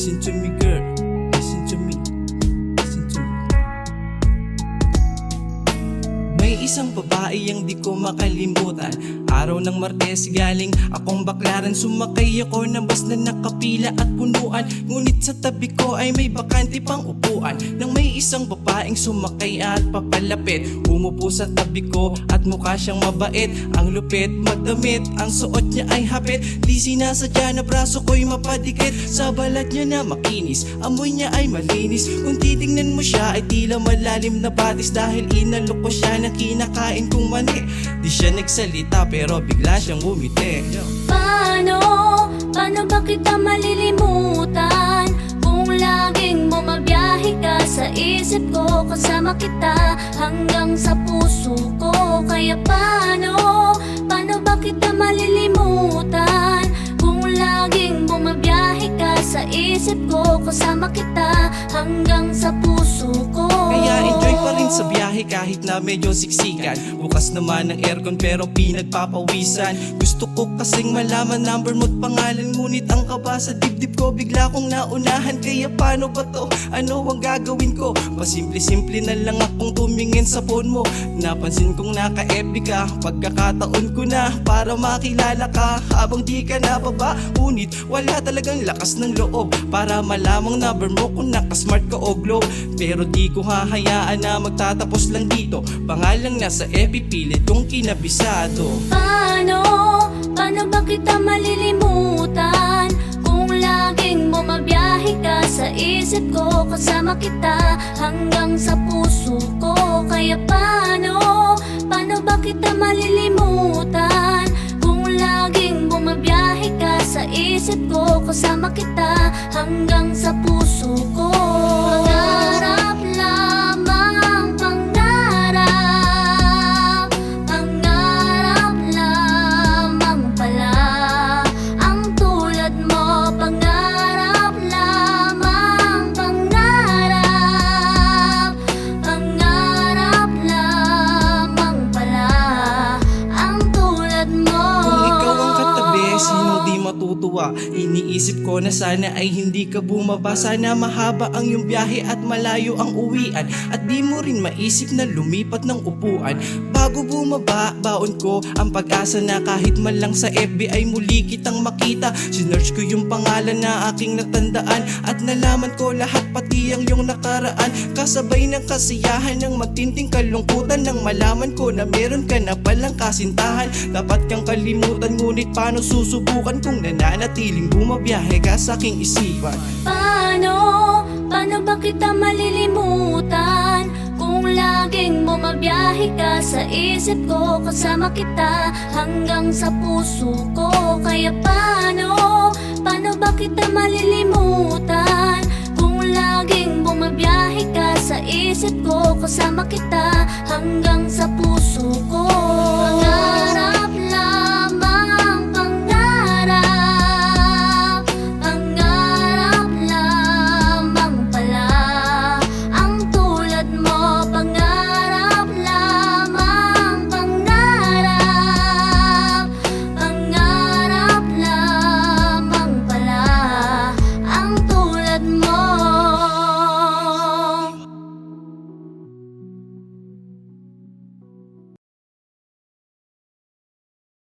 Listen to me girl, listen to me, listen to me. May isang babae ang di ko makalimutan. Araw ng Martes galing akong baklaran. Sumakay ako ng bus na nakapila at punuan. Ngunit sa tabi ko ay may bakante pang upuan. Nang may isang babaeng sumakay at papalapit, umupo sa tabi ko at mukha siyang mabait. Ang lupit, madamit, ang suot niya ay hapit. Di sinasadya na braso ko'y mapadikit. Sa balat niya na makinis, amoy niya ay malinis. Kung titingnan mo siya ay tila malalim na batis. Dahil inalok ko siya ng kinakain kong mani. Di siya nagsalita pero bigla siyang umiti. Paano ba kita malilimutan? Kung laging bumabiyahe ka sa isip ko, kasama kita hanggang sa puso ko. Kaya paano ba kita malilimutan? Kung laging bumabiyahe ka sa isip ko, kasama kita hanggang sa puso ko. Kaya enjoy pa rin sa biyahe kahit na medyo siksikan. Bukas naman ang aircon pero pinagpapawisan. Gusto ko kasing malaman number mo't pangalan. Ngunit ang kaba sa dibdib ko bigla kong naunahan. Kaya paano ba to? Ano ang gagawin ko? Pasimple-simple na lang akong tumingin sa phone mo. Napansin kong naka-FB ka. Pagkakataon ko na para makilala ka. Habang di ka nababa, ngunit wala talagang lakas ng loob para malamang number mo kung nakasmart ka o glow. Pero di ko hahayaan na magtatapos lang dito. Pangalang nasa FB pilit kong kinabisado. Paano ba kita malilimutan? Kung laging bumabiyahe ka sa isip ko, kasama kita hanggang sa puso ko. Kaya paano ba kita malilimutan? Kung laging bumabiyahe ka sa isip ko, kasama kita hanggang sa puso ko. Pangarap lamang, pangarap, pangarap lamang pala ang tulad mo. Pangarap lamang, pangarap, pangarap lamang pala ang tulad mo. Kung ikaw ang katabi, sino di matutuwa? Iniisip ko na sana ay hindi ka bumaba. Sana mahaba ang iyong biyahe at malayo ang uwian. At di mo rin maisip na lumipat ng upuan. Bago bumaba, baon ko ang pag-asa na kahit man lang sa FB ay muli kitang makita. Sinearch ko yung pangalan na aking natandaan at nalaman ko lahat pati ang iyong nakaraan. Kasabay ng kasiyahan ng matinding kalungkutan nang malaman ko na meron ka na palang kasintahan. Dapat kang kalimutan ngunit paano susubukan kung nananatiling bumabiyahe ka sa aking isipan. Paano ba kita malilimutan? Kung laging bumabiyahe ka sa isip ko, kasama kita hanggang sa puso ko. Kaya paano ba kita malilimutan? Kung laging bumabiyahe ka sa isip ko, kasama kita hanggang sa puso ko.